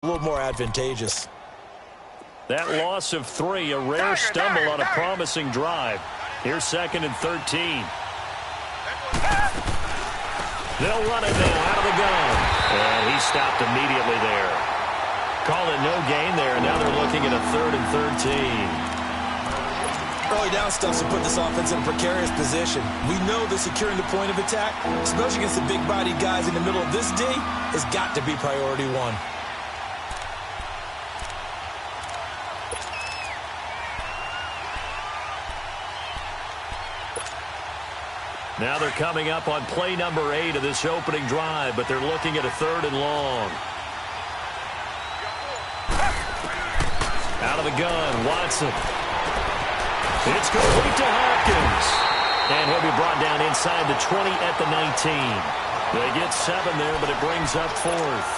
a little more advantageous. That loss of 3, a rare stumble on a promising drive. Here's 2nd and 13. They'll run it now out of the gun. And he stopped immediately there. Call it no gain there, and now they're looking at a 3rd and 13. Early down stuffs will put this offense in a precarious position. We know that securing the point of attack, especially against the big-bodied guys in the middle of this D, has got to be priority 1. Now they're coming up on play number 8 of this opening drive, but they're looking at a 3rd and long. Out of the gun, Watson. It's complete to Hopkins. And he'll be brought down inside the 20 at the 19. They get 7 there, but it brings up 4th.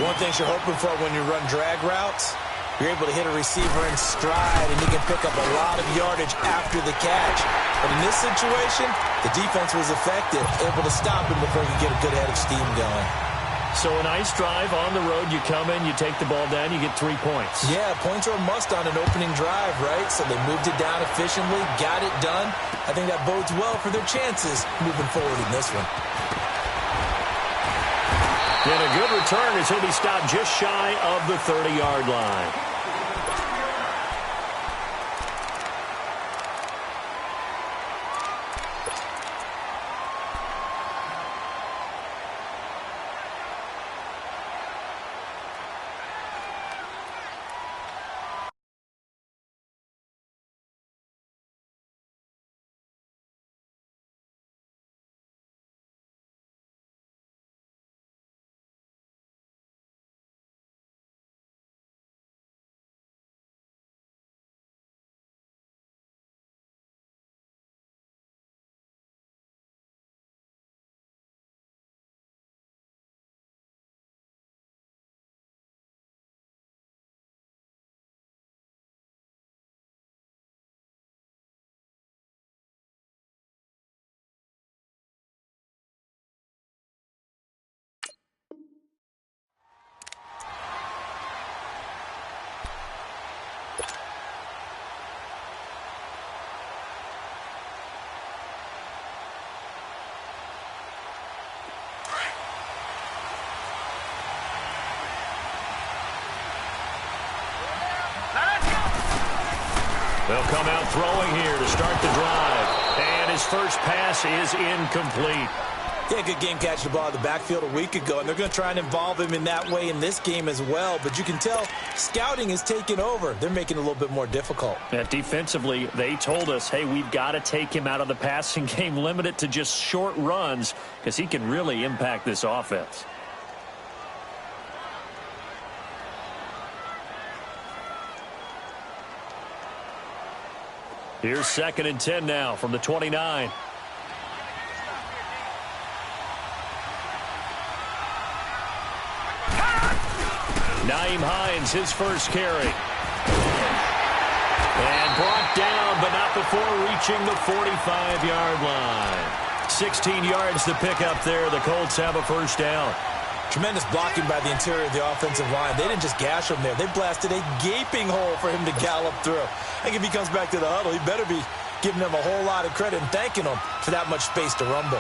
One thing you're hoping for when you run drag routes, you're able to hit a receiver in stride, and you can pick up a lot of yardage after the catch. But in this situation, the defense was effective, able to stop him before he could get a good head of steam going. So a nice drive on the road. You come in, you take the ball down, you get 3 points. Yeah, points are a must on an opening drive, right? So they moved it down efficiently, got it done. I think that bodes well for their chances moving forward in this one. And a good return as he'll be stopped just shy of the 30-yard line. They'll come out throwing here to start the drive. And his first pass is incomplete. Yeah, good game catching the ball in the backfield a week ago, and they're going to try and involve him in that way in this game as well. But you can tell scouting is taking over. They're making it a little bit more difficult. Yeah, defensively, they told us, hey, we've got to take him out of the passing game, limit it to just short runs, because he can really impact this offense. Here's 2nd and 10 now from the 29. Nyheim Hines, his first carry. And brought down, but not before reaching the 45-yard line. 16 yards to pick up there. The Colts have a first down. Tremendous blocking by the interior of the offensive line. They didn't just gash him there. They blasted a gaping hole for him to gallop through. I think if he comes back to the huddle, he better be giving them a whole lot of credit and thanking them for that much space to rumble.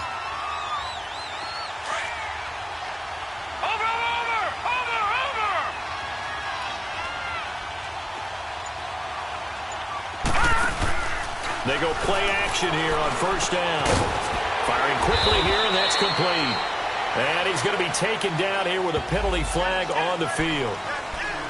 They go play action here on first down. Firing quickly here, and that's complete. And he's going to be taken down here with a penalty flag on the field.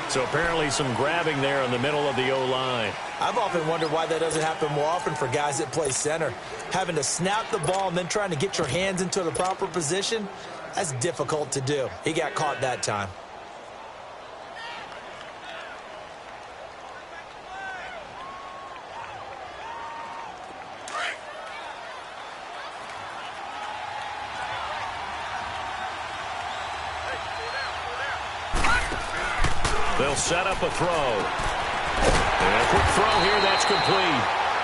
So apparently some grabbing there in the middle of the O-line. I've often wondered why that doesn't happen more often for guys that play center. Having to snap the ball and then trying to get your hands into the proper position, that's difficult to do. He got caught that time. They'll set up a throw. And a quick throw here, that's complete.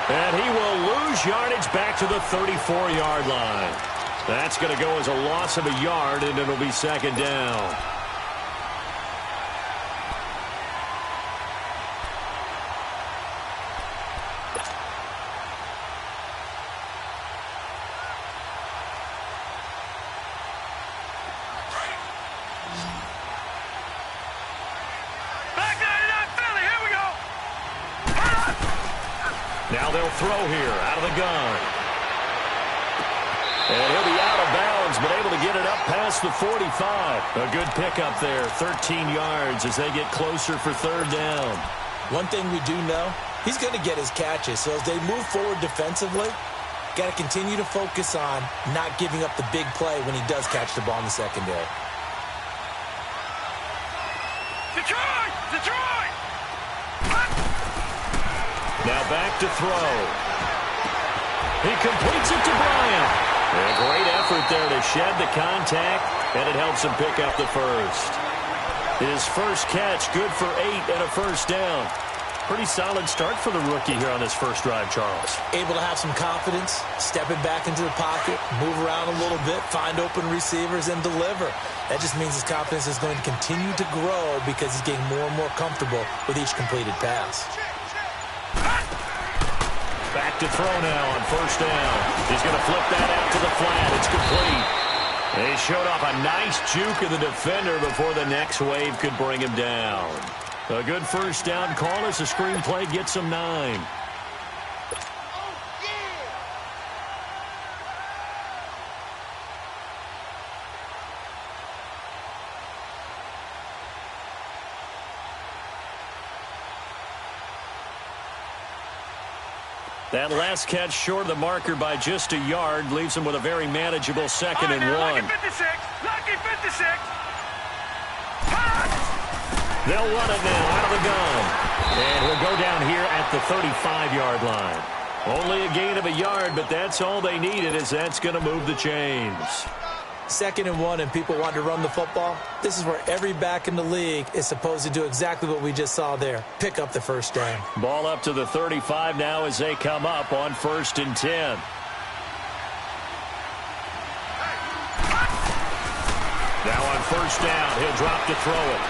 And he will lose yardage back to the 34-yard line. That's going to go as a loss of a yard, and it'll be 2nd down. Now they'll throw here out of the gun. And he'll be out of bounds, but able to get it up past the 45. A good pickup there, 13 yards as they get closer for third down. One thing we do know, he's going to get his catches. So as they move forward defensively, got to continue to focus on not giving up the big play when he does catch the ball in the secondary. Detroit! Detroit! Now back to throw. He completes it to Bryant. A great effort there to shed the contact, and it helps him pick up the first. His first catch, good for 8 and a first down. Pretty solid start for the rookie here on his first drive, Charles. Able to have some confidence, stepping back into the pocket, move around a little bit, find open receivers, and deliver. That just means his confidence is going to continue to grow because he's getting more and more comfortable with each completed pass. Back to throw now on first down. He's going to flip that out to the flat. It's complete. They showed off a nice juke of the defender before the next wave could bring him down. A good first down call as the screenplay gets him 9. That last catch short of the marker by just a yard leaves him with a very manageable second and 1. Lucky 56! Lucky 56! They'll run it now out of the gun. And he'll go down here at the 35-yard line. Only a gain of a yard, but that's all they needed as that's going to move the chains. 2nd and 1 and people want to run the football. This is where every back in the league is supposed to do exactly what we just saw there. Pick up the first down. Ball up to the 35 now as they come up on 1st and 10. Now on first down, he'll drop to throw it.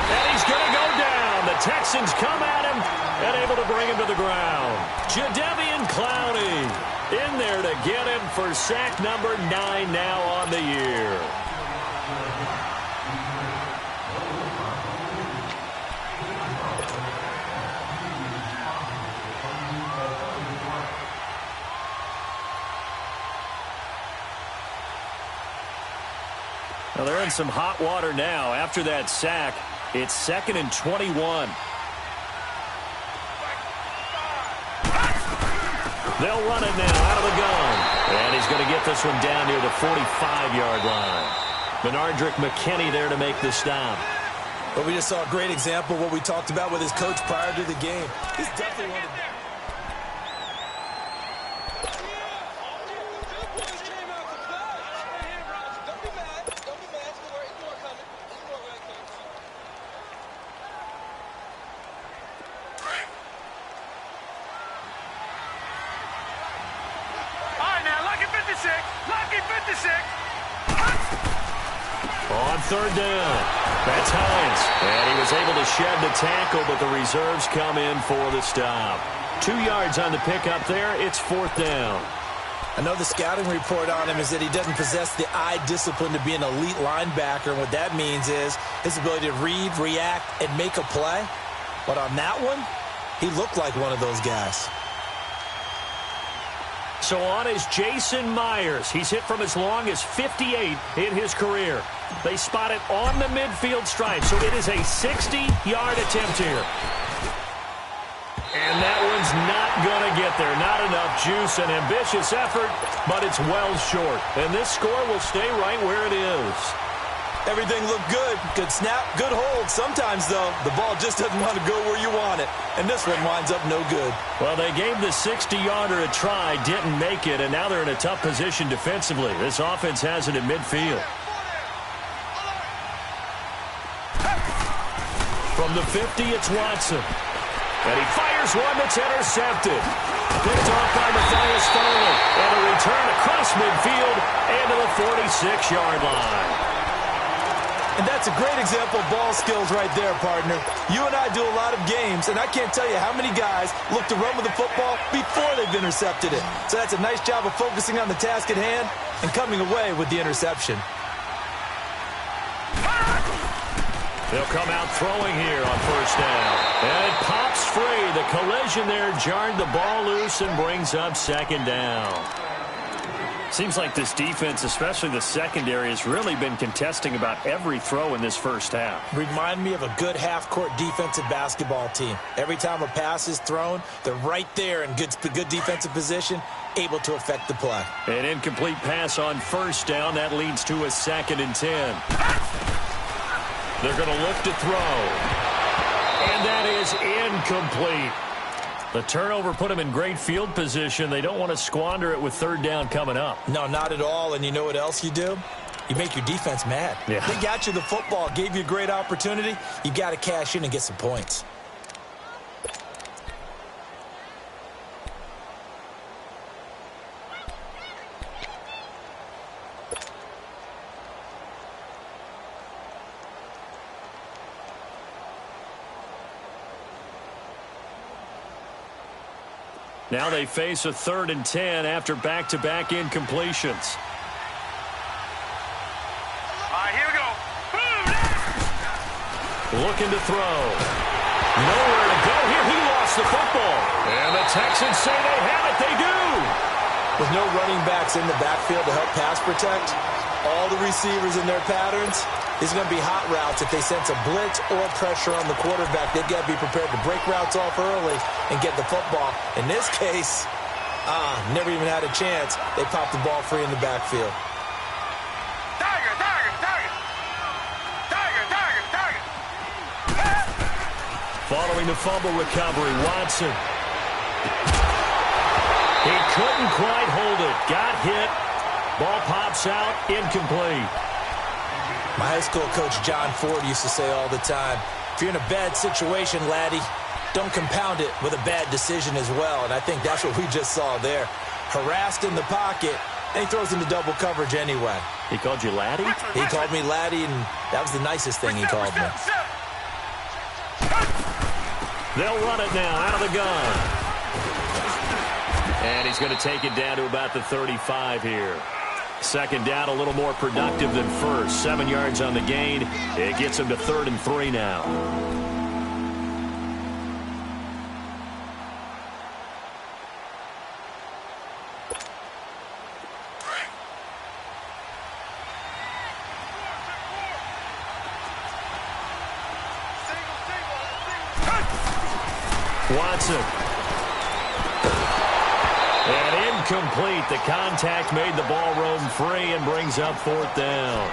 And he's going to go down. The Texans come at him and able to bring him to the ground. Jadeveon Clowney in there to get him for sack number 9 now on the year. Well, they're in some hot water now. After that sack, it's 2nd and 21. They'll run it now out of the gun. And he's going to get this one down near the 45-yard line. Benardrick McKinney there to make the stop. But we just saw a great example of what we talked about with his coach prior to the game. He's definitely one of the... Lucky 56! On third down, that's Hines. And he was able to shed the tackle, but the reserves come in for the stop. 2 yards on the pickup there. It's 4th down. I know the scouting report on him is that he doesn't possess the eye discipline to be an elite linebacker. And what that means is his ability to read, react, and make a play. But on that one, he looked like one of those guys. So on is Jason Myers. He's hit from as long as 58 in his career. They spot it on the midfield stripe, so it is a 60-yard attempt here. And that one's not going to get there. Not enough juice, an ambitious effort, but it's well short. And this score will stay right where it is. Everything looked good. Good snap, good hold. Sometimes, though, the ball just doesn't want to go where you want it. And this one winds up no good. Well, they gave the 60-yarder a try, didn't make it, and now they're in a tough position defensively. This offense has it in midfield. From the 50, it's Watson. And he fires one that's intercepted. Picked off by Matthias Foley. And a return across midfield and to the 46-yard line. And that's a great example of ball skills right there, partner. You and I do a lot of games, and I can't tell you how many guys look to run with the football before they've intercepted it. So that's a nice job of focusing on the task at hand and coming away with the interception. They'll come out throwing here on first down. And it pops free. The collision there jarred the ball loose and brings up second down. Seems like this defense, especially the secondary, has really been contesting about every throw in this first half. Remind me of a good half-court defensive basketball team. Every time a pass is thrown, they're right there in good defensive position, able to affect the play. An incomplete pass on first down. That leads to a 2nd and 10. They're going to look to throw. And that is incomplete. The turnover put them in great field position. They don't want to squander it with 3rd down coming up. No, not at all. And you know what else you do? You make your defense mad. Yeah. They got you the football, gave you a great opportunity. You got to cash in and get some points. Now they face a 3rd and 10 after back-to-back incompletions. All right, here we go. Looking to throw. Nowhere to go here. He lost the football. And the Texans say they have it. They do. With no running backs in the backfield to help pass protect, all the receivers in their patterns, it's going to be hot routes. If they sense a blitz or pressure on the quarterback, they've got to be prepared to break routes off early and get the football. In this case, never even had a chance. They popped the ball free in the backfield. Tiger, tiger, tiger. Tiger, tiger, tiger. Following the fumble recovery, Watson. He couldn't quite hold it. Got hit. Ball pops out. Incomplete. My high school coach, John Ford, used to say all the time, if you're in a bad situation, laddie, don't compound it with a bad decision as well. And I think that's what we just saw there. Harassed in the pocket, and he throws into double coverage anyway. He called you laddie? He called me laddie, and that was the nicest thing he called me. They'll run it now out of the gun. And he's going to take it down to about the 35 here. 2nd down, a little more productive than first. 7 yards on the gain. It gets him to 3rd and 3 now. Watson. And incomplete. The contact made the ball roam free and brings up 4th down.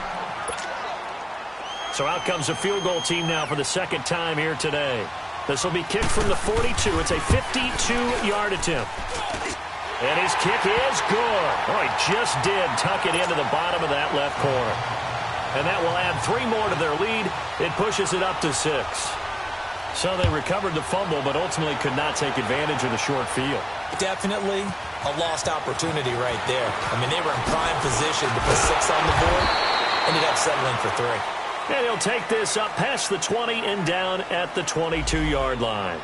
So out comes the field goal team now for the 2nd time here today. This will be kicked from the 42. It's a 52-yard attempt. And his kick is good. Oh, he just did tuck it into the bottom of that left corner. And that will add 3 more to their lead. It pushes it up to 6. So they recovered the fumble, but ultimately could not take advantage of the short field. Definitely a lost opportunity right there. I mean, they were in prime position to put 6 on the board. Ended up settling for 3. And he'll take this up past the 20 and down at the 22-yard line.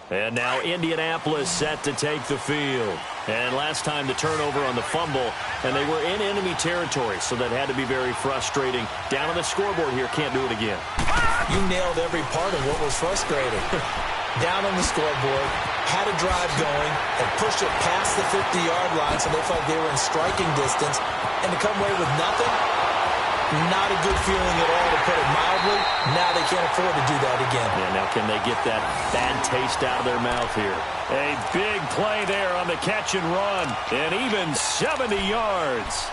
And now Indianapolis set to take the field. And last time the turnover on the fumble, and they were in enemy territory, so that had to be very frustrating. Down on the scoreboard here, can't do it again. You nailed every part of what was frustrating. Down on the scoreboard, had a drive going, and pushed it past the 50-yard line, so they felt they were in striking distance, and to come away with nothing, not a good feeling at all, to put it mildly. Now they can't afford to do that again. Yeah, now can they get that bad taste out of their mouth here? A big play there on the catch and run, and even 70 yards.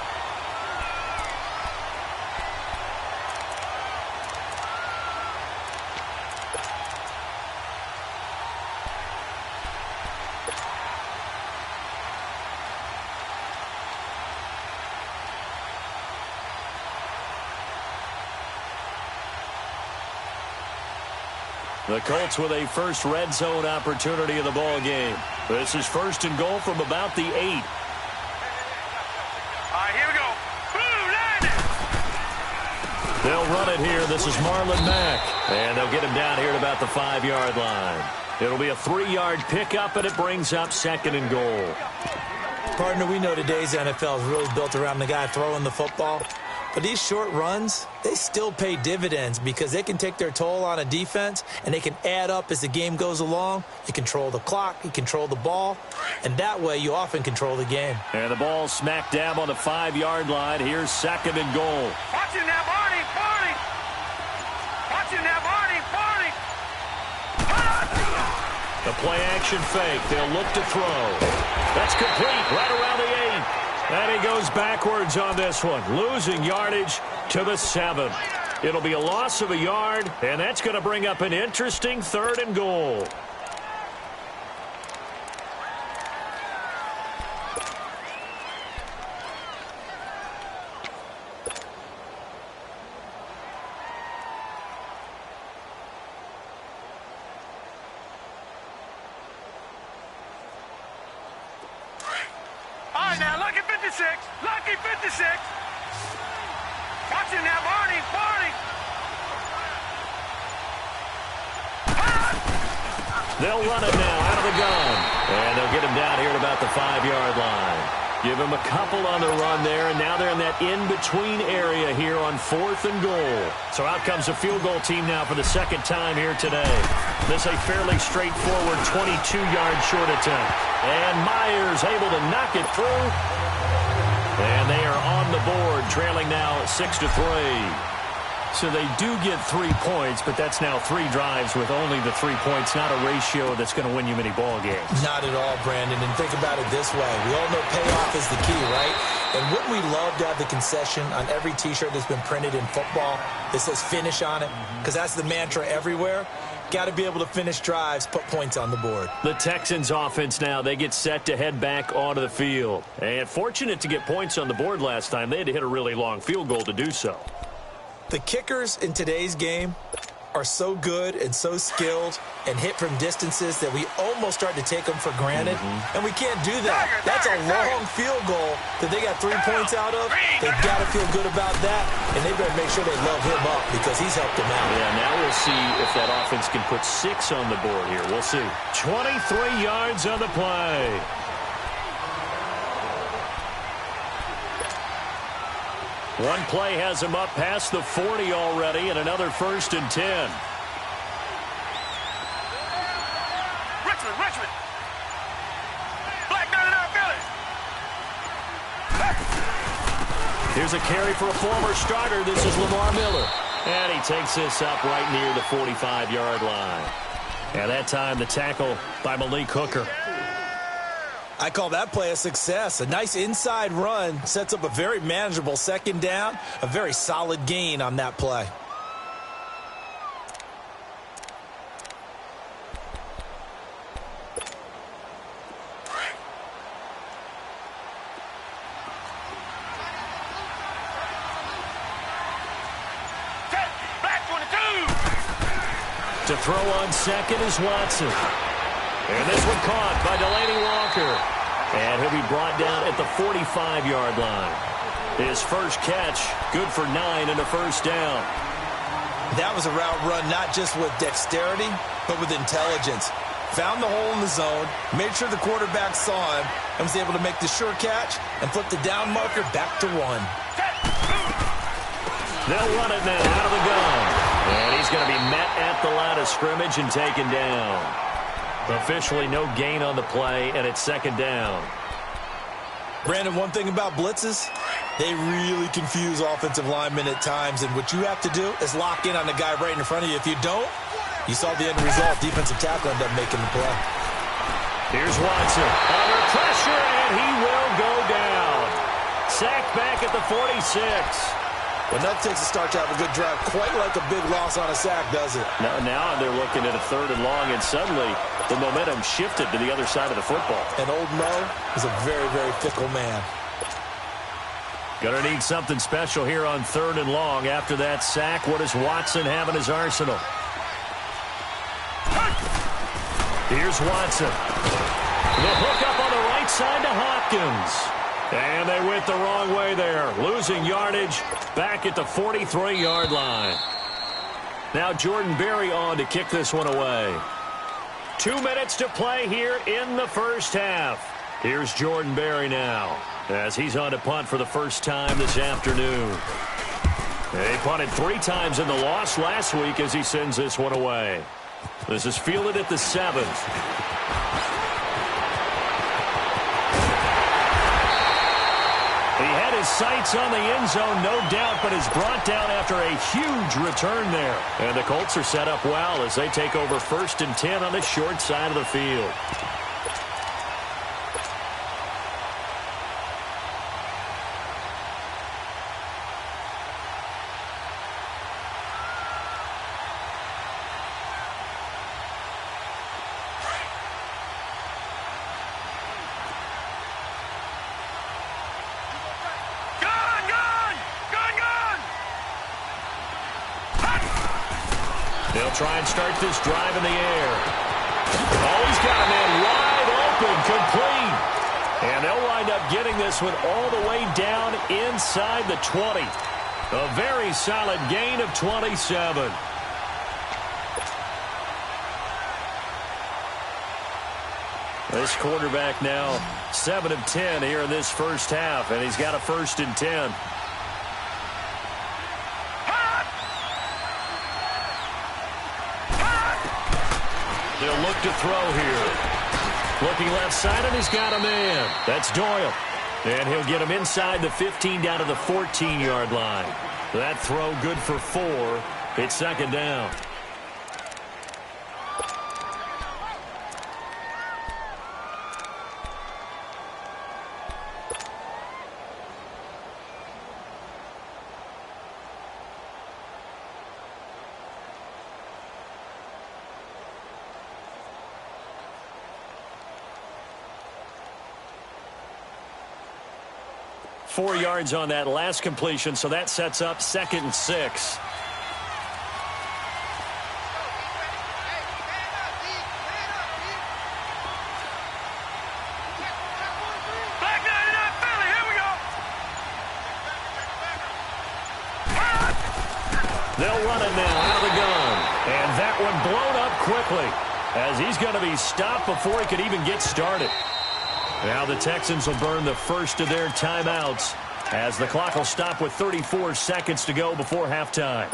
The Colts with a first red zone opportunity of the ball game. This is 1st and goal from about the 8. All right, here we go. Blue line. They'll run it here. This is Marlon Mack. And they'll get him down here at about the 5-yard line. It'll be a 3-yard pickup, and it brings up 2nd and goal. Partner, we know today's NFL is really built around the guy throwing the football. But these short runs, they still pay dividends because they can take their toll on a defense, and they can add up as the game goes along. You control the clock, you control the ball, and that way you often control the game. And the ball smack dab on the 5-yard line. Here's 2nd and goal. Watch him now, Barney. Barney. Watch him now, Barney. Barney. The play-action fake. They'll look to throw. That's complete right around the 8. And he goes backwards on this one, losing yardage to the 7. It'll be a loss of a yard, and that's going to bring up an interesting 3rd and goal. All right, now, lucky 56. Lucky 56. Watch him now, Barney. Barney. They'll run it now out of the gun. And they'll get him down here at about the 5-yard line. Give him a couple on the run there, and now they're in that in-between area here on 4th and goal. So out comes the field goal team now for the 2nd time here today. This is a fairly straightforward 22-yard short attempt. And Myers able to knock it through. And they are on the board, trailing now 6-3. So they do get 3 points, but that's now 3 drives with only the 3 points, not a ratio that's going to win you many ball games. Not at all, Brandon. And think about it this way. We all know payoff is the key, right? And wouldn't we love to have the concession on every T-shirt that's been printed in football that says finish on it? Because that's the mantra everywhere. Got to be able to finish drives, put points on the board. The Texans offense now, they get set to head back onto the field. And fortunate to get points on the board last time. They had to hit a really long field goal to do so. The kickers in today's game are so good and so skilled and hit from distances that we almost start to take them for granted. And we can't do that. That's a long field goal that they got 3 points out of. They've got to feel good about that, and they better make sure they love him up because he's helped them out. Yeah, now we'll see if that offense can put 6 on the board here. We'll see. 23 yards on the play. One play has him up past the 40 already, and another 1st and 10. Richmond. Black 99 Philly. Here's a carry for a former starter. This is Lamar Miller. And he takes this up right near the 45-yard line. And that time the tackle by Malik Hooker. I call that play a success. A nice inside run sets up a very manageable 2nd down, a very solid gain on that play. Black 22. To throw on 2nd is Watson. And this one caught by Delaney Walker. And he'll be brought down at the 45-yard line. His first catch, good for 9 and a 1st down. That was a route run not just with dexterity, but with intelligence. Found the hole in the zone, made sure the quarterback saw him, and was able to make the sure catch and flip the down marker back to 1. They'll run it now out of the gun. And he's going to be met at the line of scrimmage and taken down. Officially no gain on the play, and it's 2nd down. Brandon, one thing about blitzes, they really confuse offensive linemen at times, and what you have to do is lock in on the guy right in front of you. If you don't, you saw the end result. Defensive tackle ended up making the play. Here's Watson under pressure, and he will go down. Sacked back at the 46. Well, nothing takes a start to have a good drive quite like a big loss on a sack, does it? Now they're looking at a 3rd and long, and suddenly the momentum shifted to the other side of the football. And old Mo is a very, very fickle man. Gonna need something special here on 3rd and long. After that sack, what does Watson have in his arsenal? Here's Watson. The hook up on the right side to Hopkins. And they went the wrong way there, losing yardage back at the 43-yard line. Now Jordan Berry on to kick this one away. 2 minutes to play here in the first half. Here's Jordan Berry now as he's on to punt for the first time this afternoon. He punted 3 times in the loss last week as he sends this one away. This is fielded at the 7. He had his sights on the end zone, no doubt, but is brought down after a huge return there. And the Colts are set up well as they take over 1st and 10 on the short side of the field. They'll try and start this drive in the air. Oh, he's got a man wide open, complete. And they'll wind up getting this one all the way down inside the 20. A very solid gain of 27. This quarterback now 7 of 10 here in this first half, and he's got a 1st and 10. They'll look to throw here. Looking left side, and he's got a man. That's Doyle. And he'll get him inside the 15 down to the 14-yard line. That throw good for 4. It's 2nd down. Four yards on that last completion, so that sets up 2nd and 6. They'll run it now out of the gun. And that one blown up quickly as he's going to be stopped before he could even get started. Now the Texans will burn the first of their timeouts as the clock will stop with 34 seconds to go before halftime.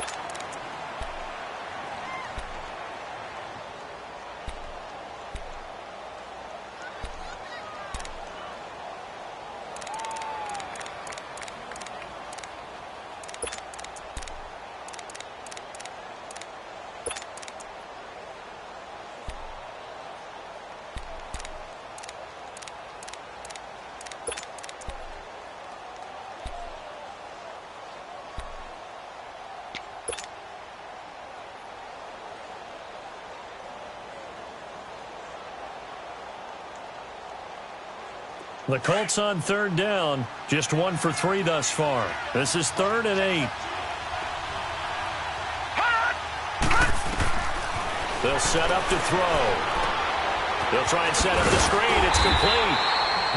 The Colts on 3rd down, just 1 for 3 thus far. This is 3rd and 8. They'll set up to throw. They'll try and set up the screen. It's complete.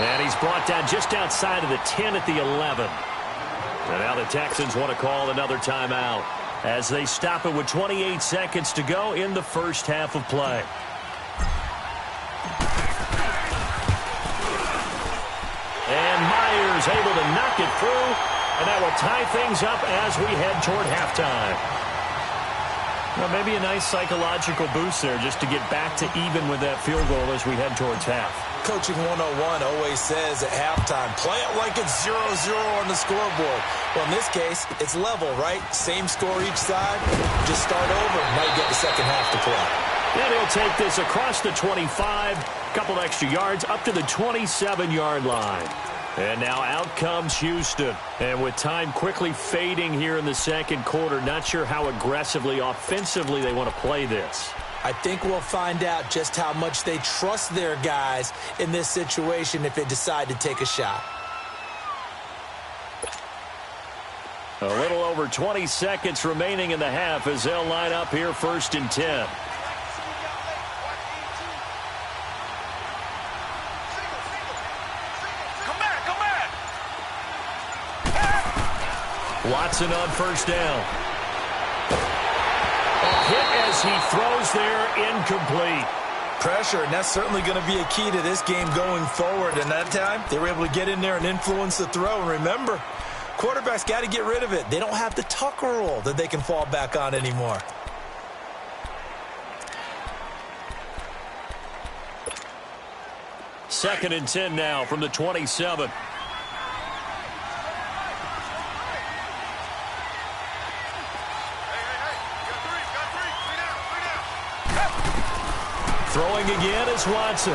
And he's brought down just outside of the 10 at the 11. And now the Texans want to call another timeout as they stop it with 28 seconds to go in the first half of play. And Myers able to knock it through, and that will tie things up as we head toward halftime. Well, maybe a nice psychological boost there just to get back to even with that field goal as we head towards half. Coaching 101 always says at halftime, play it like it's 0-0 on the scoreboard. Well, in this case, it's level, right? Same score each side. Just start over. Now you get the second half to play. And he'll take this across the 25, couple extra yards up to the 27-yard line. And now out comes Houston. And with time quickly fading here in the second quarter, not sure how aggressively, offensively they want to play this. I think we'll find out just how much they trust their guys in this situation if they decide to take a shot. A little over 20 seconds remaining in the half as they'll line up here 1st and 10. Watson on first down. A hit as he throws there, incomplete. Pressure, and that's certainly going to be a key to this game going forward. And that time, they were able to get in there and influence the throw. And remember, quarterbacks got to get rid of it. They don't have the Tucker rule that they can fall back on anymore. Second and 10 now from the 27. Throwing again is Watson.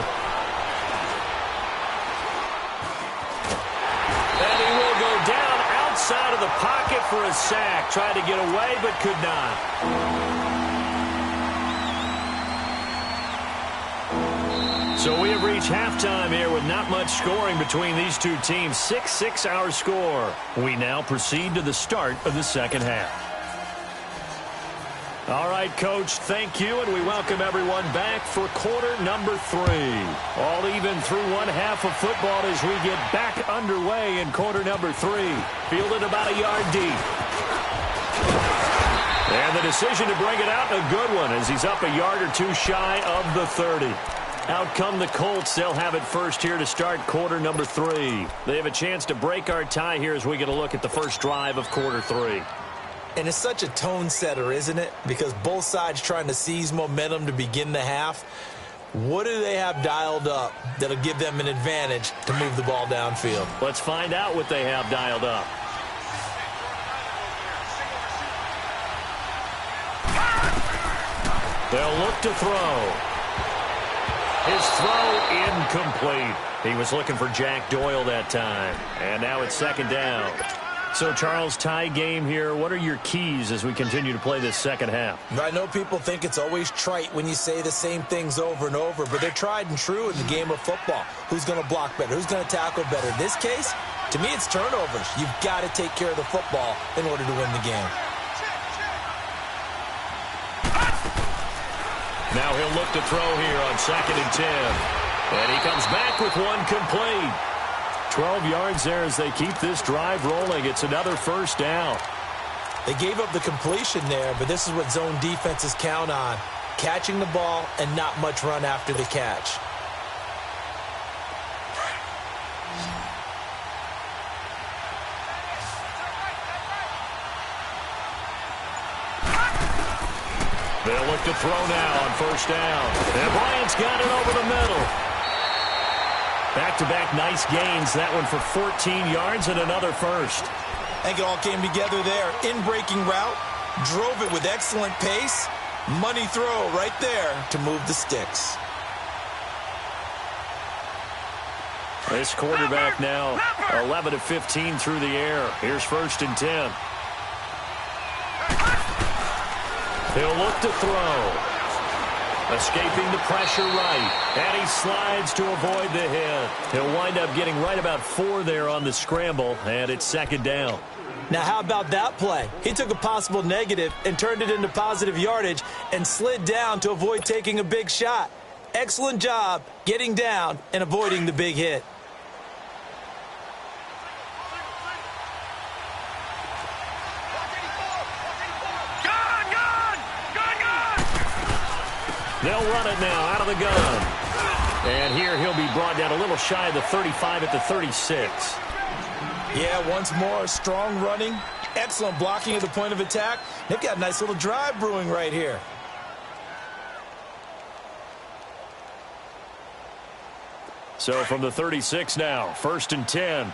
And he will go down outside of the pocket for a sack. Tried to get away, but could not. So we have reached halftime here with not much scoring between these two teams. 6-6 our score. We now proceed to the start of the second half. All right, Coach, thank you, and we welcome everyone back for quarter number 3. All even through one half of football as we get back underway in quarter number 3. Fielded about a yard deep. And the decision to bring it out, a good one, as he's up a yard or two shy of the 30. Out come the Colts. They'll have it first here to start quarter number 3. They have a chance to break our tie here as we get a look at the first drive of quarter 3. And it's such a tone setter, isn't it? Because both sides trying to seize momentum to begin the half. What do they have dialed up that'll give them an advantage to move the ball downfield? Let's find out what they have dialed up. They'll look to throw. His throw incomplete. He was looking for Jack Doyle that time. And now it's second down. So, Charles, tie game here. What are your keys as we continue to play this second half? I know people think it's always trite when you say the same things over and over, but they're tried and true in the game of football. Who's going to block better? Who's going to tackle better? In this case, to me, it's turnovers. You've got to take care of the football in order to win the game. Now he'll look to throw here on 2nd and 10. And he comes back with one complete. 12 yards there as they keep this drive rolling. It's another first down. They gave up the completion there, but this is what zone defenses count on. Catching the ball and not much run after the catch. They'll look to throw now on first down. And Bryant's got it over the middle. Back-to-back nice gains. That one for 14 yards and another first. I think it all came together there. In-breaking route, drove it with excellent pace. Money throw right there to move the sticks. This quarterback now 11 of 15 through the air. Here's 1st and 10. He'll look to throw. Escaping the pressure right. And he slides to avoid the hit. He'll wind up getting right about 4 there on the scramble. And it's second down. Now, how about that play? He took a possible negative and turned it into positive yardage and slid down to avoid taking a big shot. Excellent job getting down and avoiding the big hit. They'll run it now out of the gun. And here he'll be brought down a little shy of the 35 at the 36. Yeah, once more, strong running, excellent blocking at the point of attack. They've got a nice little drive brewing right here. So from the 36 now, 1st and 10.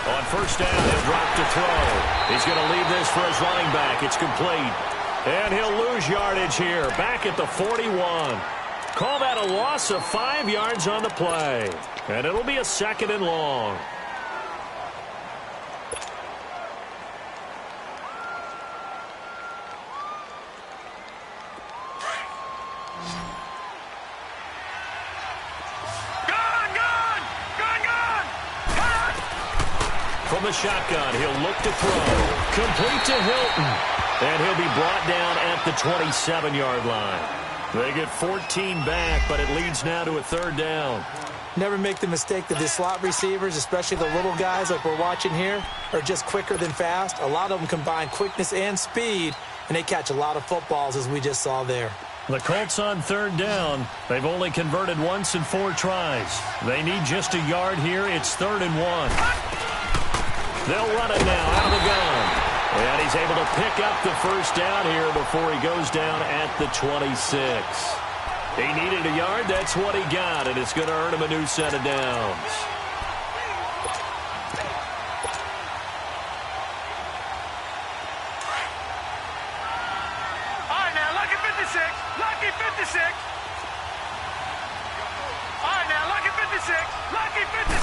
On first down, he'll drop to throw. He's going to leave this for his running back. It's complete. And he'll lose yardage here, back at the 41. Call that a loss of 5 yards on the play. And it'll be a 2nd and long. From the shotgun, he'll look to throw. Complete to Hilton. And he'll be brought down at the 27-yard line. They get 14 back, but it leads now to a 3rd down. Never make the mistake that the slot receivers, especially the little guys like we're watching here, are just quicker than fast. A lot of them combine quickness and speed, and they catch a lot of footballs, as we just saw there. The Colts on third down. They've only converted once in 4 tries. They need just a yard here. It's 3rd and 1. They'll run it now out of the gun. And he's able to pick up the first down here before he goes down at the 26. He needed a yard. That's what he got, and it's going to earn him a new set of downs. All right, now, lucky 56. Lucky 56. All right, now, lucky 56. Lucky 56.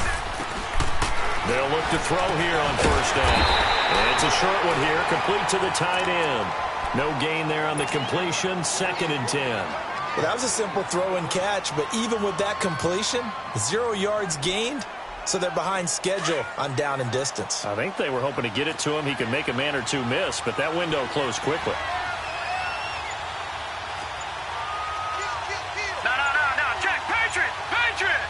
They'll look to throw here on first down. And it's a short one here, complete to the tight end. No gain there on the completion, 2nd and 10. Well, that was a simple throw and catch, but even with that completion, 0 yards gained, so they're behind schedule on down and distance. I think they were hoping to get it to him. He could make a man or two miss, but that window closed quickly. No, check, Patriot, Patriot.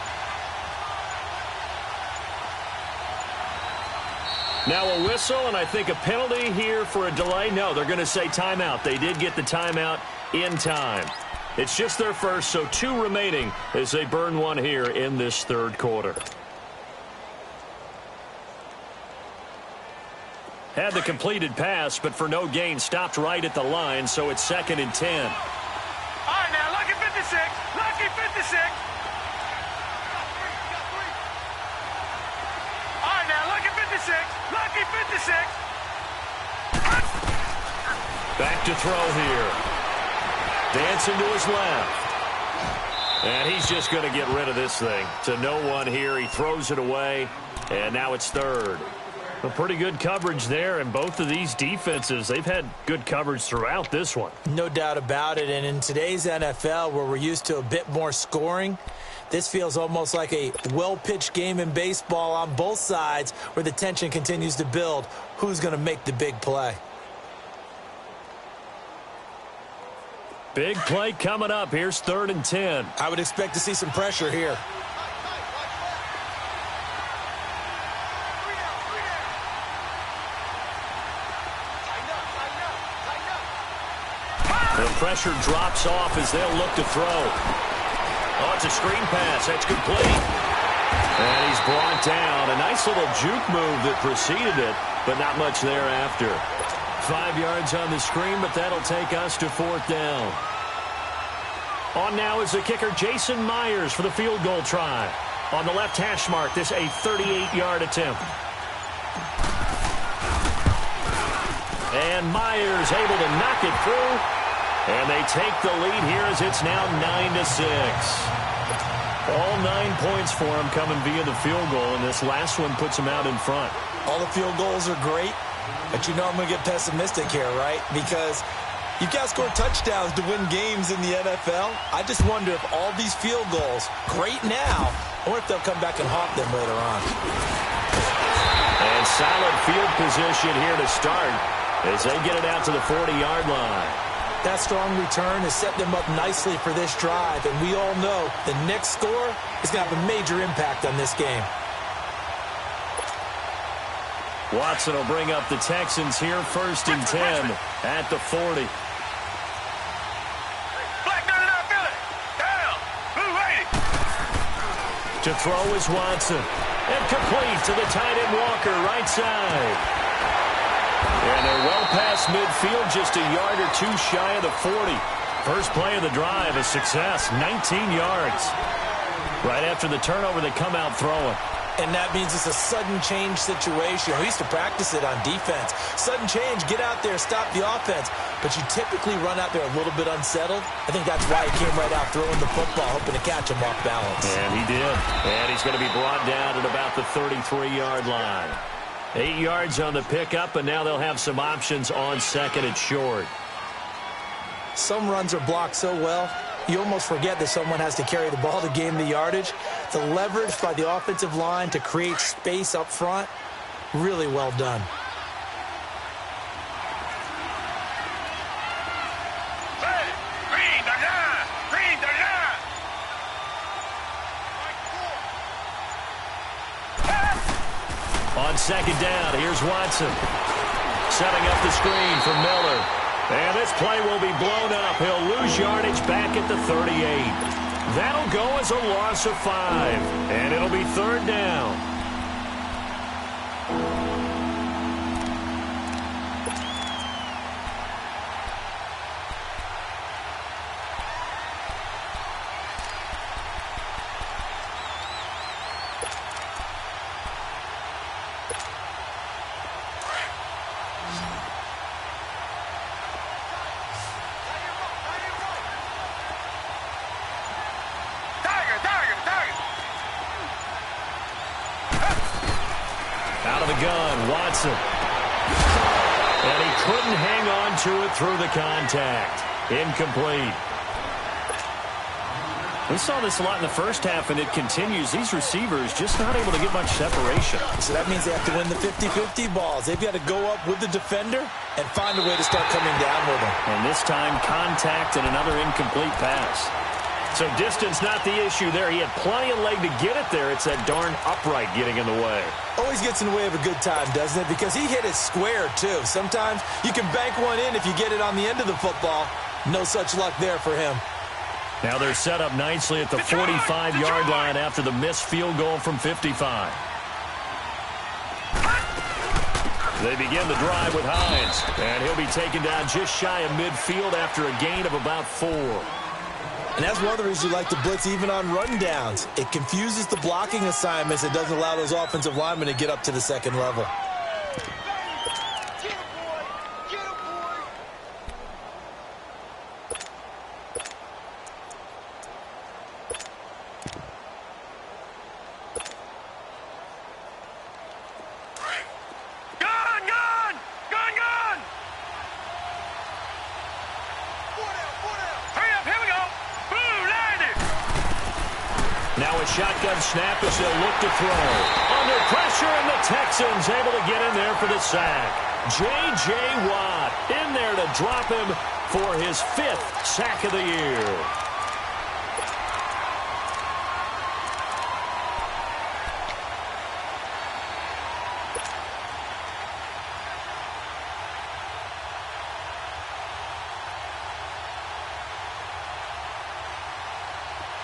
Now a whistle, and I think a penalty here for a delay. No, they're going to say timeout. They did get the timeout in time. It's just their first, so 2 remaining as they burn one here in this 3rd quarter. Had the completed pass, but for no gain, stopped right at the line, so it's 2nd and 10. All right, now, lucky 56. Lucky 56. All right, now, lucky 56. Lucky 56. Back to throw here. Dancing to his left. And he's just going to get rid of this thing. To no one here. He throws it away. And now it's 3rd. A pretty good coverage there. And both of these defenses, they've had good coverage throughout this one. No doubt about it. And in today's NFL, where we're used to a bit more scoring, this feels almost like a well-pitched game in baseball on both sides where the tension continues to build. Who's going to make the big play? Big play coming up. Here's 3rd and 10. I would expect to see some pressure here. The pressure drops off as they'll look to throw. Oh, it's a screen pass. That's complete. And he's brought down. A nice little juke move that preceded it, but not much thereafter. 5 yards on the screen, but that'll take us to 4th down. On now is the kicker, Jason Myers, for the field goal try. On the left hash mark, this a 38-yard attempt. And Myers able to knock it through. And they take the lead here as it's now 9-6. All 9 points for him coming via the field goal, and this last one puts him out in front. All the field goals are great, but you know I'm going to get pessimistic here, right? Because you've got to score touchdowns to win games in the NFL. I just wonder if all these field goals, great now, or if they'll come back and haunt them later on. And solid field position here to start as they get it out to the 40-yard line. That strong return has set them up nicely for this drive, and we all know the next score is going to have a major impact on this game. Watson will bring up the Texans here, 1st and 10 at the 40. Black 99 Philly. Down. Blue 80. To throw is Watson. And complete to the tight end Walker, right side. And they're well past midfield, just a yard or 2 shy of the 40. First play of the drive, a success, 19 yards. Right after the turnover, they come out throwing. And that means it's a sudden change situation. We used to practice it on defense. Sudden change, get out there, stop the offense. But you typically run out there a little bit unsettled. I think that's why he came right out throwing the football, hoping to catch him off balance. And he did. And he's going to be brought down at about the 33-yard line. 8 yards on the pickup, and now they'll have some options on 2nd and short. Some runs are blocked so well, you almost forget that someone has to carry the ball to gain the yardage. The leverage by the offensive line to create space up front, really well done. Green, the line. Green, the line. On second down, here's Watson. Setting up the screen for Miller. And this play will be blown up. He'll lose yardage back at the 38. That'll go as a loss of 5. And it'll be third down. Out of the gun, Watson. And he couldn't hang on to it through the contact. Incomplete. We saw this a lot in the first half, and it continues. These receivers just not able to get much separation. So that means they have to win the 50-50 balls. They've got to go up with the defender and find a way to start coming down with him. And this time, contact and another incomplete pass. So distance not the issue there. He had plenty of leg to get it there. It's that darn upright getting in the way. Always gets in the way of a good time, doesn't it? Because he hit it square, too. Sometimes you can bank one in if you get it on the end of the football. No such luck there for him. Now they're set up nicely at the 45-yard line after the missed field goal from 55. They begin the drive with Hines. And he'll be taken down just shy of midfield after a gain of about 4. And that's one of the reasons you like to blitz even on rundowns. It confuses the blocking assignments. It doesn't allow those offensive linemen to get up to the second level. Now a shotgun snap as they'll look to throw. Under pressure, and the Texans able to get in there for the sack. J.J. Watt in there to drop him for his 5th sack of the year.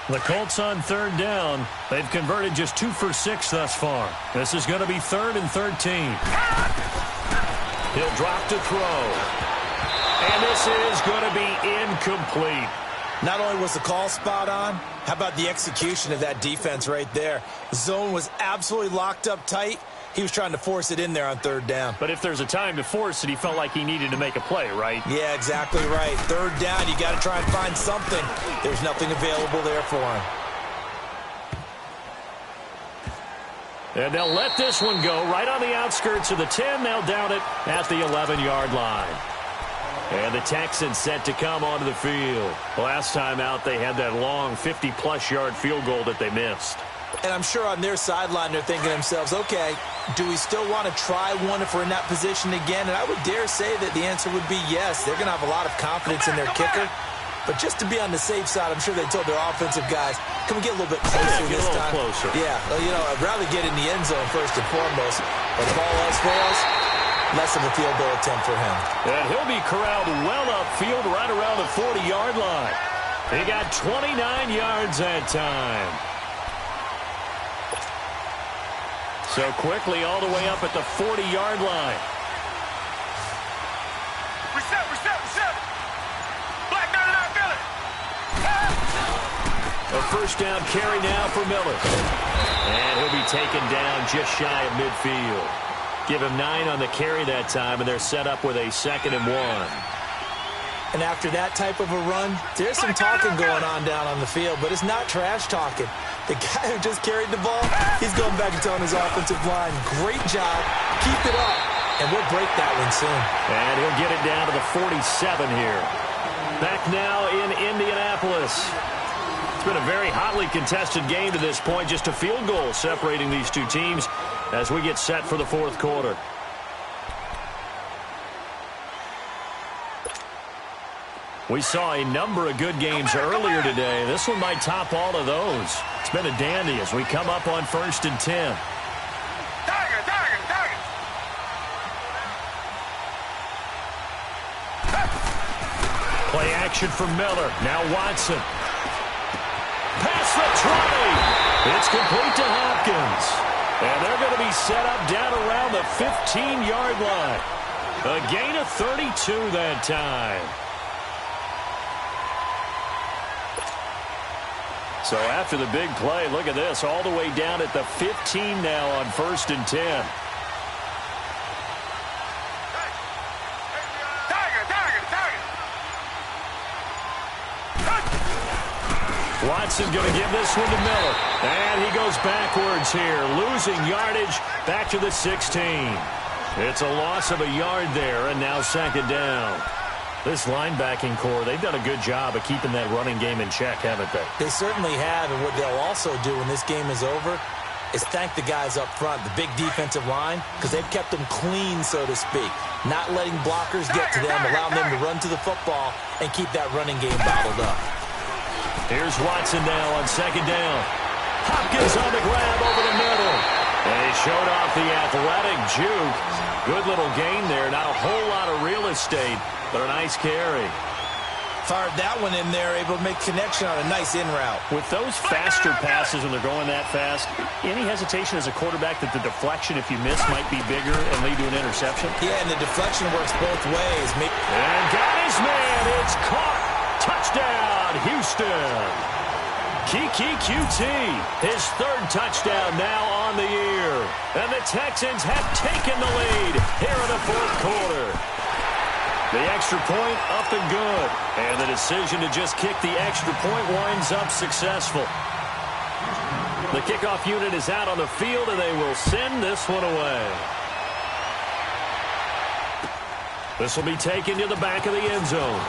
The Colts on third down. They've converted just 2 for 6 thus far. This is going to be 3rd and 13. He'll drop to throw. And this is going to be incomplete. Not only was the call spot on, how about the execution of that defense right there? The zone was absolutely locked up tight. He was trying to force it in there on third down. But if there's a time to force it, he felt like he needed to make a play, right? Yeah, exactly right. Third down, you got to try and find something. There's nothing available there for him. And they'll let this one go right on the outskirts of the 10. They'll down it at the 11-yard line. And the Texans set to come onto the field. Last time out, they had that long 50-plus yard field goal that they missed. And I'm sure on their sideline, they're thinking to themselves, okay, do we still want to try one if we're in that position again? And I would dare say that the answer would be yes. They're going to have a lot of confidence in their kicker. But just to be on the safe side, I'm sure they told their offensive guys, can we get a little bit closer this time? Closer. Yeah, well, you know, I'd rather get in the end zone first and foremost. But if all else fails, less of a field goal attempt for him. And he'll be corralled well upfield right around the 40-yard line. He got 29 yards that time. So quickly all the way up at the 40-yard line. Reset. Black 99 Billy. A first down carry now for Miller. And he'll be taken down just shy of midfield. Give him 9 on the carry that time, and they're set up with a 2nd and 1. And after that type of a run, there's some talking going on down on the field, but it's not trash talking. The guy who just carried the ball, he's going back and telling his offensive line, great job, keep it up, and we'll break that one soon. And he'll get it down to the 47 here. Back now in Indianapolis. It's been a very hotly contested game to this point, just a field goal separating these two teams as we get set for the 4th quarter. We saw a number of good games earlier today. This one might top all of those. It's been a dandy as we come up on 1st and 10. Tiger. Play action for Miller. Now Watson. Past the 20. It's complete to Hopkins. And they're going to be set up down around the 15-yard line. A gain of 32 that time. So after the big play, look at this, all the way down at the 15 now on 1st and 10. Watson going to give this one to Miller. And he goes backwards here, losing yardage back to the 16. It's a loss of a yard there, and now 2nd down. This linebacking core, they've done a good job of keeping that running game in check, haven't they? They certainly have, and what they'll also do when this game is over is thank the guys up front, the big defensive line, because they've kept them clean, so to speak. Not letting blockers get to them, allowing them to run to the football and keep that running game bottled up. Here's Watson now on 2nd down. Hopkins on the grab over the middle. And he showed off the athletic juke. Good little gain there. Not a whole lot of real estate, but a nice carry. Fired that one in there, able to make connection on a nice in route. With those faster passes when they're going that fast, any hesitation as a quarterback that the deflection, if you miss, might be bigger and lead to an interception? Yeah, and the deflection works both ways. And got his man. It's caught. Touchdown, Houston. Kiki QT, his 3rd touchdown now on the year. And the Texans have taken the lead here in the 4th quarter. The extra point up and good. And the decision to just kick the extra point winds up successful. The kickoff unit is out on the field, and they will send this one away. This will be taken to the back of the end zone.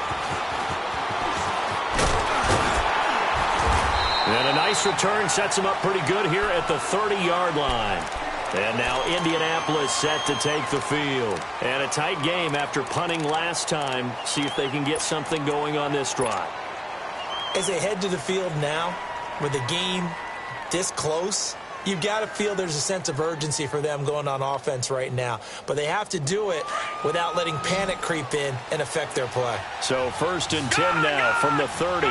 And a nice return sets him up pretty good here at the 30-yard line. And now Indianapolis set to take the field. And a tight game after punting last time. See if they can get something going on this drive. As they head to the field now, with the game this close, you've got to feel there's a sense of urgency for them going on offense right now. But they have to do it without letting panic creep in and affect their play. So 1st and 10 now from the 30.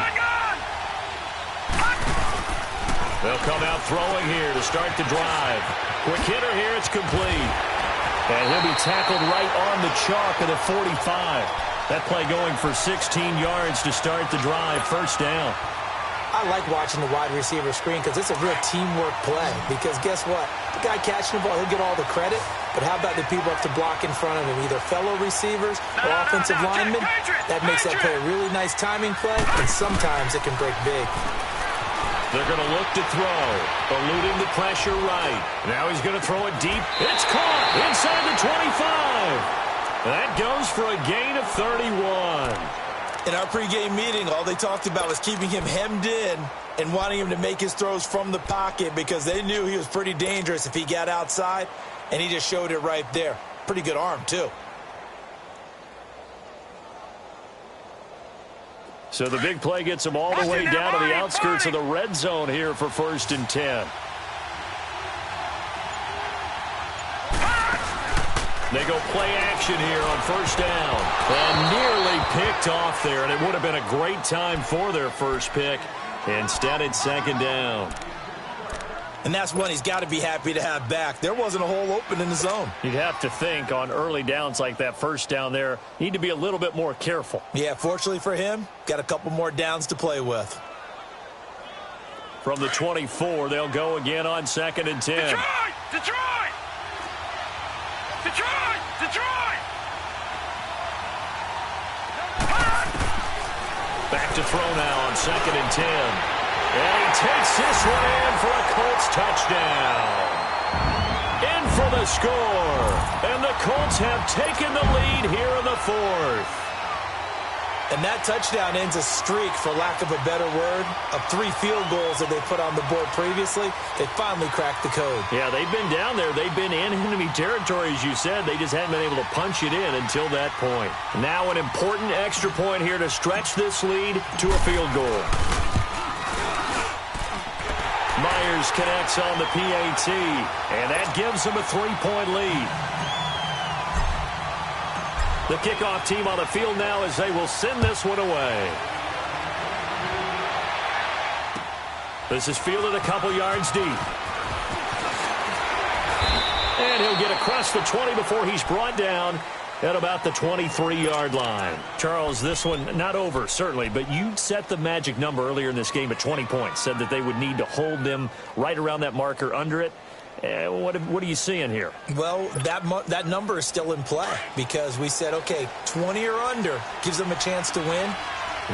They'll come out throwing here to start the drive. Quick hitter here, it's complete. And he'll be tackled right on the chalk of the 45. That play going for 16 yards to start the drive, 1st down. I like watching the wide receiver screen because it's a real teamwork play. Because guess what? The guy catching the ball, he'll get all the credit. But how about the people up to block in front of him, either fellow receivers or offensive linemen? That makes that play a really nice timing play, and sometimes it can break big. They're going to look to throw, eluding the pressure right. Now he's going to throw it deep. It's caught inside the 25. That goes for a gain of 31. In our pregame meeting, all they talked about was keeping him hemmed in and wanting him to make his throws from the pocket because they knew he was pretty dangerous if he got outside, and he just showed it right there. Pretty good arm, too. So the big play gets him all the way down to the outskirts of the red zone here for 1st and 10. They go play action here on 1st down. And nearly picked off there, and it would have been a great time for their first pick. Instead, it's 2nd down. And that's one he's got to be happy to have back. There wasn't a hole open in the zone. You'd have to think on early downs like that 1st down there, need to be a little bit more careful. Yeah, fortunately for him, got a couple more downs to play with. From the 24, they'll go again on 2nd and 10. Detroit! Detroit! Detroit! Detroit! Back to throw now on 2nd and 10. And he takes this one in for a Colts touchdown. In for the score. And the Colts have taken the lead here in the 4th. And that touchdown ends a streak, for lack of a better word, of 3 field goals that they put on the board previously. They finally cracked the code. Yeah, they've been down there. They've been in enemy territory, as you said. They just hadn't been able to punch it in until that point. Now an important extra point here to stretch this lead to a field goal. Myers connects on the PAT, and that gives them a 3-point lead. The kickoff team on the field now as they will send this one away. This is fielded a couple yards deep. And he'll get across the 20 before he's brought down at about the 23-yard line. Charles, this one not over, certainly, but you set the magic number earlier in this game at 20 points, said that they would need to hold them right around that marker under it. What are you seeing here? Well, that number is still in play because we said, okay, 20 or under gives them a chance to win.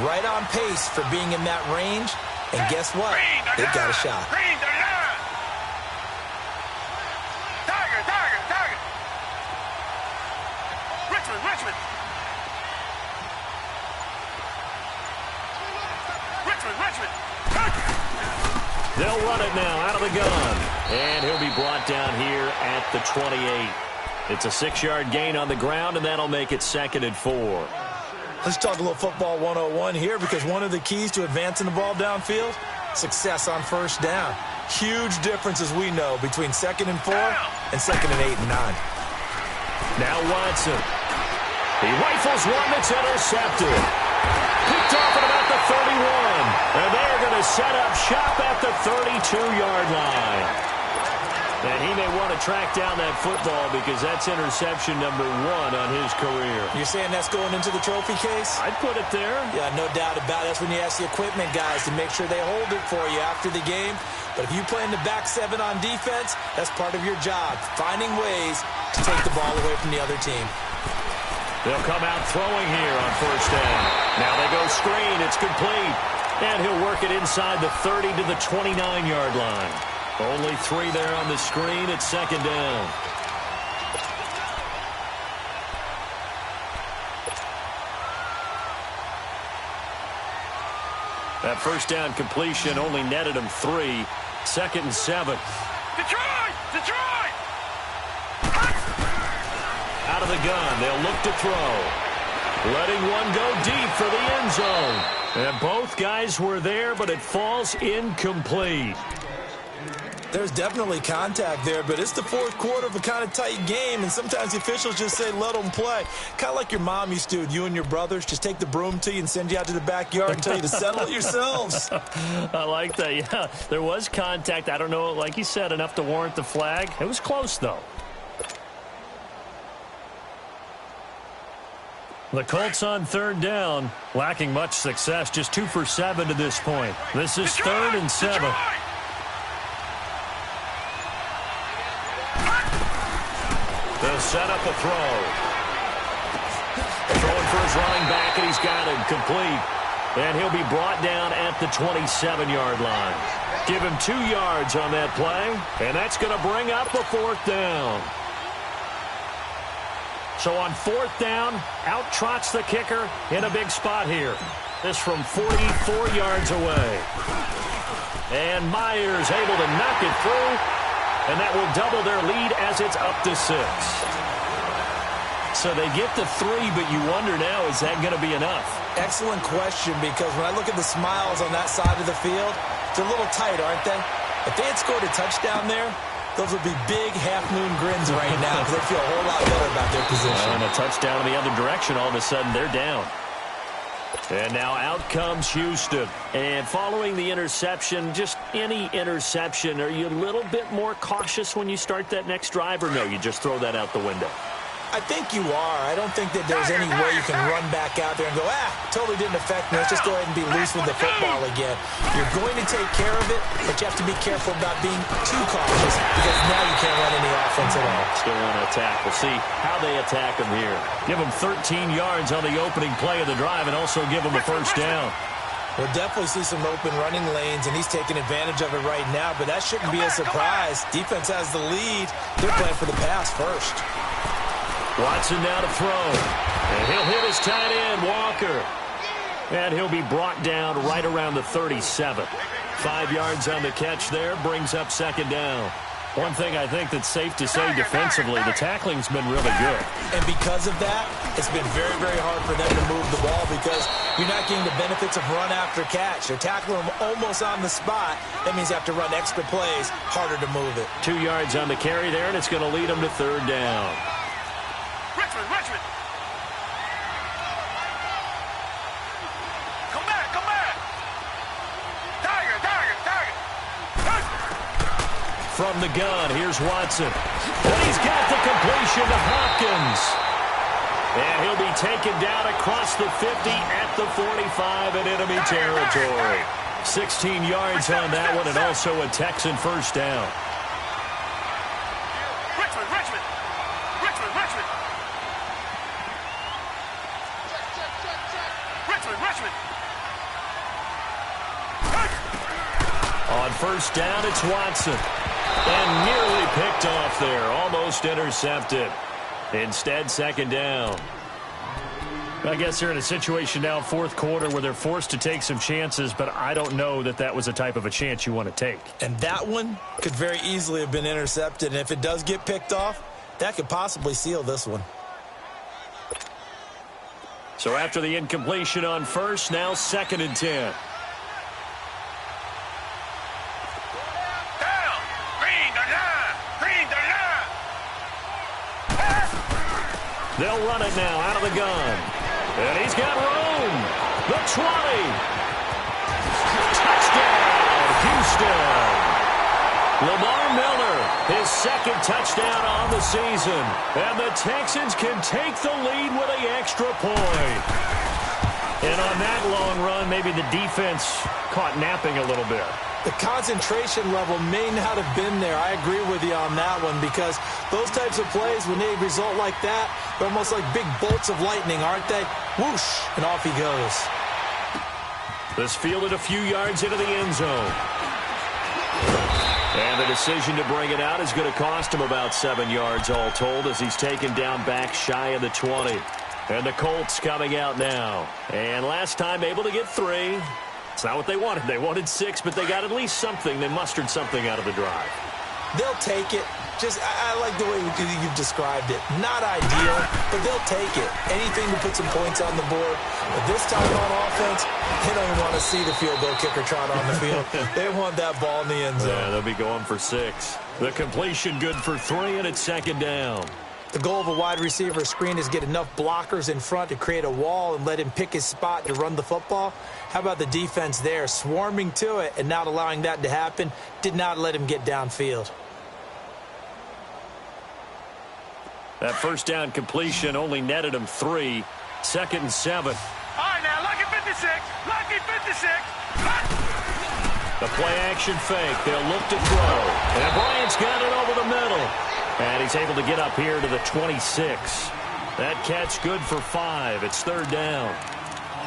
Right on pace for being in that range. And guess what? They've got a shot. Richmond. They'll run it now out of the gun. And he'll be brought down here at the 28. It's a 6-yard gain on the ground, and that'll make it 2nd and 4. Let's talk a little football 101 here because one of the keys to advancing the ball downfield, success on first down. Huge difference, as we know, between 2nd and 4 and 2nd and 8 and 9. Now Watson. He rifles one that's intercepted. Picked off at about the 31. And they're going to set up shop at the 32-yard line. And he may want to track down that football because that's interception number 1 on his career. You're saying that's going into the trophy case? I'd put it there. Yeah, no doubt about it. That's when you ask the equipment guys to make sure they hold it for you after the game. But if you play in the back 7 on defense, that's part of your job, finding ways to take the ball away from the other team. They'll come out throwing here on first down. Now they go screen. It's complete. And he'll work it inside the 30 to the 29-yard line. Only 3 there on the screen. It's 2nd down. That first down completion only netted him 3. 2nd and 7. Detroit! Out of the gun. They'll look to throw. Letting one go deep for the end zone. And both guys were there, but it falls incomplete. There's definitely contact there, but it's the 4th quarter of a kind of tight game, and sometimes the officials just say, let them play. Kind of like your mom used to with you and your brothers. Just take the broom to you and send you out to the backyard and tell you to settle it yourselves. I like that, yeah. There was contact. I don't know, like you said, enough to warrant the flag. It was close, though. The Colts on 3rd down, lacking much success, just 2 for 7 to this point. This is 3rd and 7. They'll set up a throw. Throwing for his running back, and he's got him complete. And he'll be brought down at the 27-yard line. Give him 2 yards on that play, and that's going to bring up a 4th down. So on 4th down, out trots the kicker in a big spot here. This from 44 yards away. And Myers able to knock it through, and that will double their lead as it's up to 6. So they get to 3, but you wonder now, is that going to be enough? Excellent question, because when I look at the smiles on that side of the field, they're a little tight, aren't they? If they had scored a touchdown there, those would be big half-moon grins right now because they feel a whole lot better about their position. And a touchdown in the other direction, all of a sudden they're down. And now out comes Houston. And following the interception, just any interception, are you a little bit more cautious when you start that next drive, or no, you just throw that out the window? I think you are. I don't think that there's any way you can run back out there and go, totally didn't affect me. Let's just go ahead and be loose with the football again. You're going to take care of it, but you have to be careful about being too cautious because now you can't run any offense at all. Still want to attack. We'll see how they attack him here. Give him 13 yards on the opening play of the drive and also give him a first down. We'll definitely see some open running lanes, and he's taking advantage of it right now, but that shouldn't be a surprise. Defense has the lead. They're playing for the pass first. Watson now to throw. And he'll hit his tight end, Walker. And he'll be brought down right around the 37. 5 yards on the catch there, brings up 2nd down. One thing I think that's safe to say defensively, the tackling's been really good. And because of that, it's been very, very hard for them to move the ball because you're not getting the benefits of run after catch. They're tackling them almost on the spot. That means you have to run extra plays, harder to move it. 2 yards on the carry there, and it's going to lead them to 3rd down. Richmond. from the gun. Here's Watson. And he's got the completion to Hopkins. And he'll be taken down across the 50 at the 45 in enemy territory. 16 yards on that one, and also a Texan first down. Richmond. On first down, it's Watson. And nearly picked off there. Almost intercepted. Instead, second down. I guess they're in a situation now, fourth quarter, where they're forced to take some chances, but I don't know that that was the type of a chance you want to take. And that one could very easily have been intercepted. And if it does get picked off, that could possibly seal this one. So after the incompletion on first, now 2nd and 10. They'll run it now out of the gun. And he's got room. The 20. Touchdown, Houston. Lamar Miller, his 2nd touchdown on the season. And the Texans can take the lead with an extra point. And on that long run, maybe the defense caught napping a little bit. The concentration level may not have been there. I agree with you on that one, because those types of plays, when they result like that, they're almost like big bolts of lightning, aren't they? Whoosh, and off he goes. This fielded a few yards into the end zone. And the decision to bring it out is going to cost him about 7 yards all told, as he's taken down back shy of the 20. And the Colts coming out now. And last time able to get 3. It's not what they wanted. They wanted 6, but they got at least something. They mustered something out of the drive. They'll take it. I like the way you've described it. Not ideal, but they'll take it. Anything to put some points on the board. But this time on offense, they don't even want to see the field goal kicker trot on the field. They want that ball in the end zone. Yeah, they'll be going for 6. The completion good for 3, and it's 2nd down. The goal of a wide receiver screen is get enough blockers in front to create a wall and let him pick his spot to run the football. How about the defense there, swarming to it and not allowing that to happen? Did not let him get downfield. That first down completion only netted him 3. 2nd and 7. All right, now, lucky 56. Lucky 56. The play action fake. They'll look to throw. And Bryant's got it over the middle. And he's able to get up here to the 26. That catch good for 5. It's 3rd down.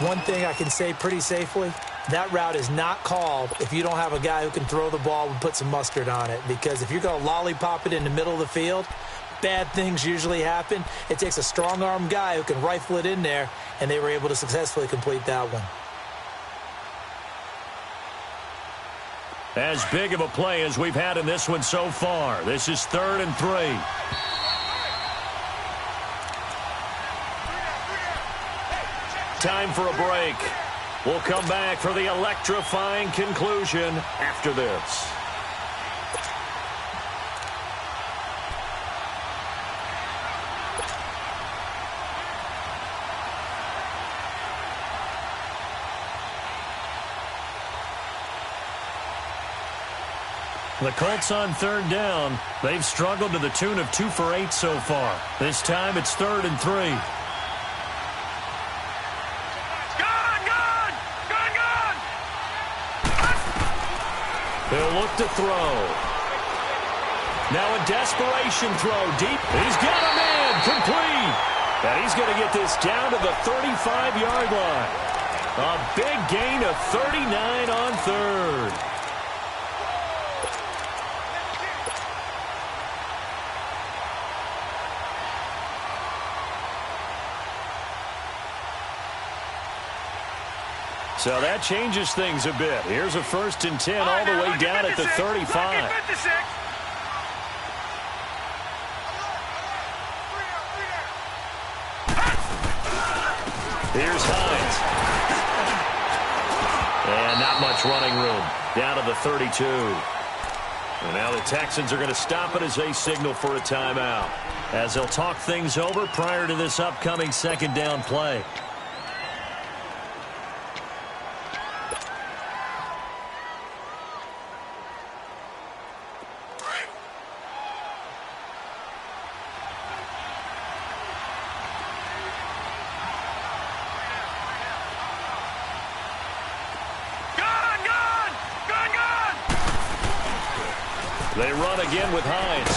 One thing I can say pretty safely, that route is not called if you don't have a guy who can throw the ball and put some mustard on it. Because if you're going to lollipop it in the middle of the field, bad things usually happen. It takes a strong-arm guy who can rifle it in there, and they were able to successfully complete that one. As big of a play as we've had in this one so far. This is 3rd and 3. Time for a break. We'll come back for the electrifying conclusion after this. The Colts on 3rd down. They've struggled to the tune of 2 for 8 so far. This time it's 3rd and 3. Gone! They'll look to throw. Now a desperation throw deep. He's got a man complete. And he's going to get this down to the 35-yard line. A big gain of 39 on 3rd. So that changes things a bit. Here's a 1st and 10 all the way down at the 35. Here's Hines. And not much running room. Down to the 32. And now the Texans are going to stop it as they signal for a timeout, as they'll talk things over prior to this upcoming 2nd down play. They run again with Hines.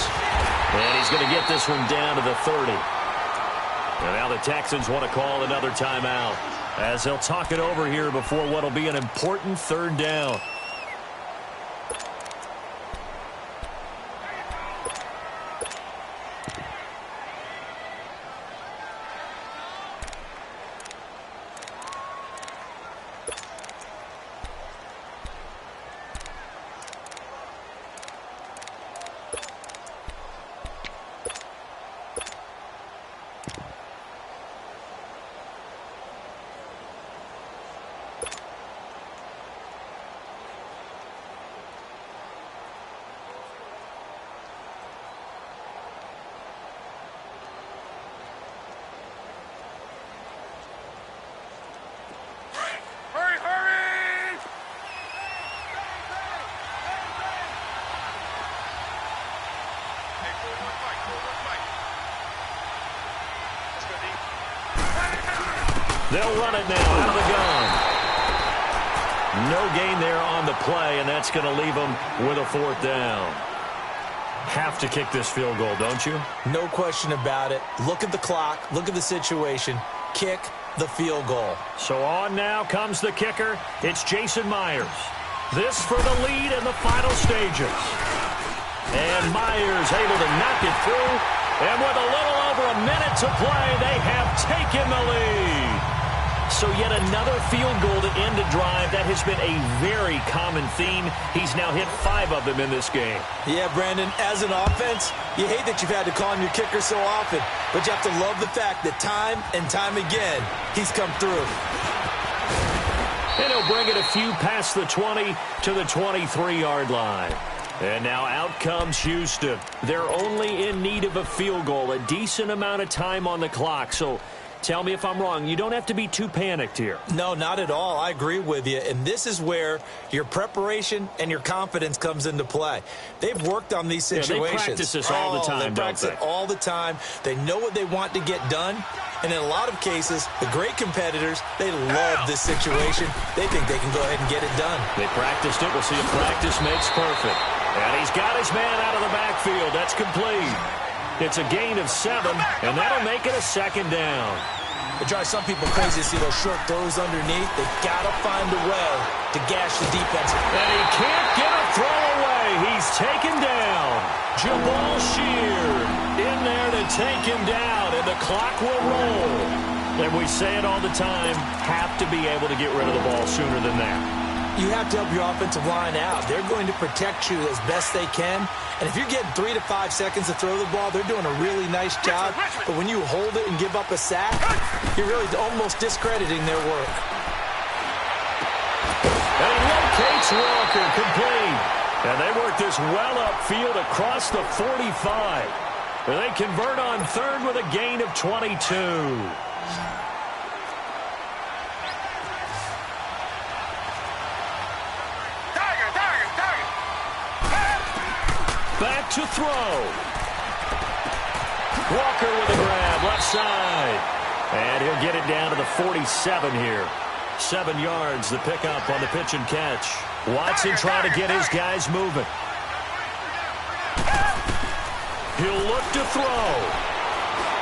And he's going to get this one down to the 30. And now the Texans want to call another timeout, as they'll talk it over here before what will be an important third down. They'll run it now out of the gun. No gain there on the play, and that's going to leave them with a fourth down. Have to kick this field goal, don't you? No question about it. Look at the clock. Look at the situation. Kick the field goal. So on now comes the kicker. It's Jason Myers. This for the lead in the final stages. And Myers able to knock it through. And with a little over a minute to play, they have taken the lead. So yet another field goal to end a drive. That has been a very common theme. He's now hit 5 of them in this game. Yeah, Brandon, as an offense, you hate that you've had to call on your kicker so often, but you have to love the fact that time and time again, he's come through. And he'll bring it a few past the 20 to the 23-yard line. And now out comes Houston. They're only in need of a field goal, a decent amount of time on the clock. So tell me if I'm wrong. You don't have to be too panicked here. No, not at all. I agree with you. And this is where your preparation and your confidence comes into play. They've worked on these situations. They practice this all the time, they practice it all the time. They know what they want to get done. And in a lot of cases, the great competitors, they love this situation. They think they can go ahead and get it done. They practiced it. We'll see if practice makes perfect. And he's got his man out of the backfield. That's complete. It's a gain of 7, and that'll make it a second down. It drives some people crazy to see those short throws underneath. They've got to find a way to gash the defense. And he can't get a throw away. He's taken down. Jabal Sheard in there to take him down, and the clock will roll. And we say it all the time, have to be able to get rid of the ball sooner than that. You have to help your offensive line out. They're going to protect you as best they can. And if you're getting 3 to 5 seconds to throw the ball, they're doing a really nice job. But when you hold it and give up a sack, you're really almost discrediting their work. And he locates Walker, complete. And they work this well upfield across the 45. And they convert on third with a gain of 22. Back to throw. Walker with a grab, left side. And he'll get it down to the 47 here. 7 yards, the pickup on the pitch and catch. Watson trying to get his guys moving. He'll look to throw.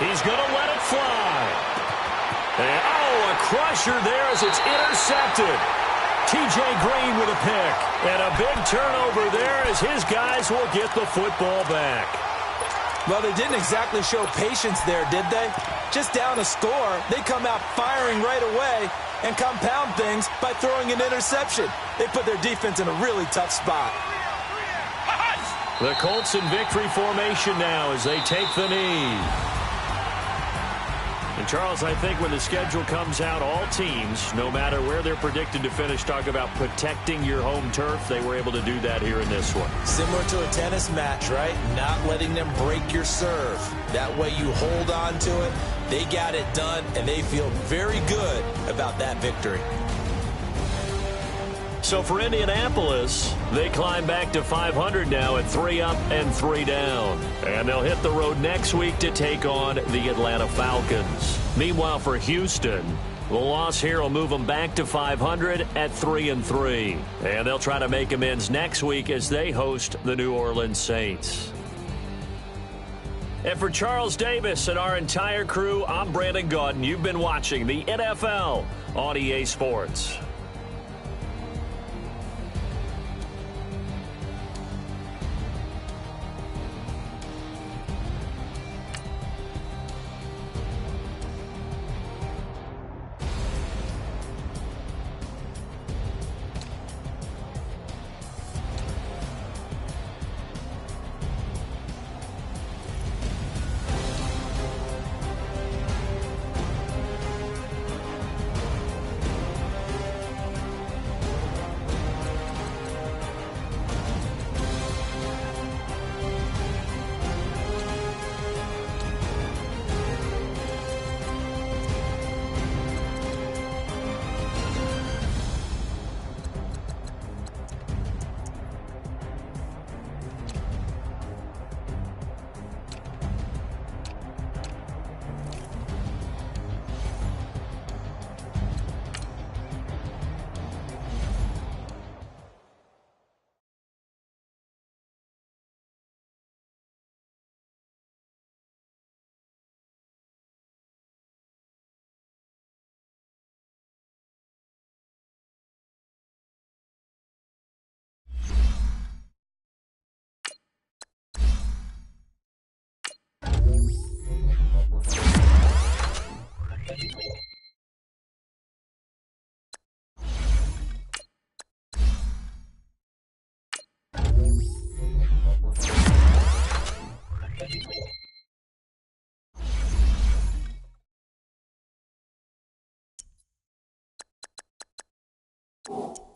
He's going to let it fly. And, a crusher there as it's intercepted. T.J. Green with a pick. And a big turnover there as his guys will get the football back. Well, they didn't exactly show patience there, did they? Just down a score, they come out firing right away and compound things by throwing an interception. They put their defense in a really tough spot. The Colts in victory formation now as they take the knee. And, Charles, I think when the schedule comes out, all teams, no matter where they're predicted to finish, talk about protecting your home turf. They were able to do that here in this one. Similar to a tennis match, right? Not letting them break your serve. That way you hold on to it. They got it done, and they feel very good about that victory. So for Indianapolis, they climb back to 500 now at 3 up and 3 down. And they'll hit the road next week to take on the Atlanta Falcons. Meanwhile, for Houston, The loss here will move them back to 500 at 3-3. And they'll try to make amends next week as they host the New Orleans Saints. And for Charles Davis and our entire crew, I'm Brandon Gaudin. You've been watching the NFL on EA Sports. You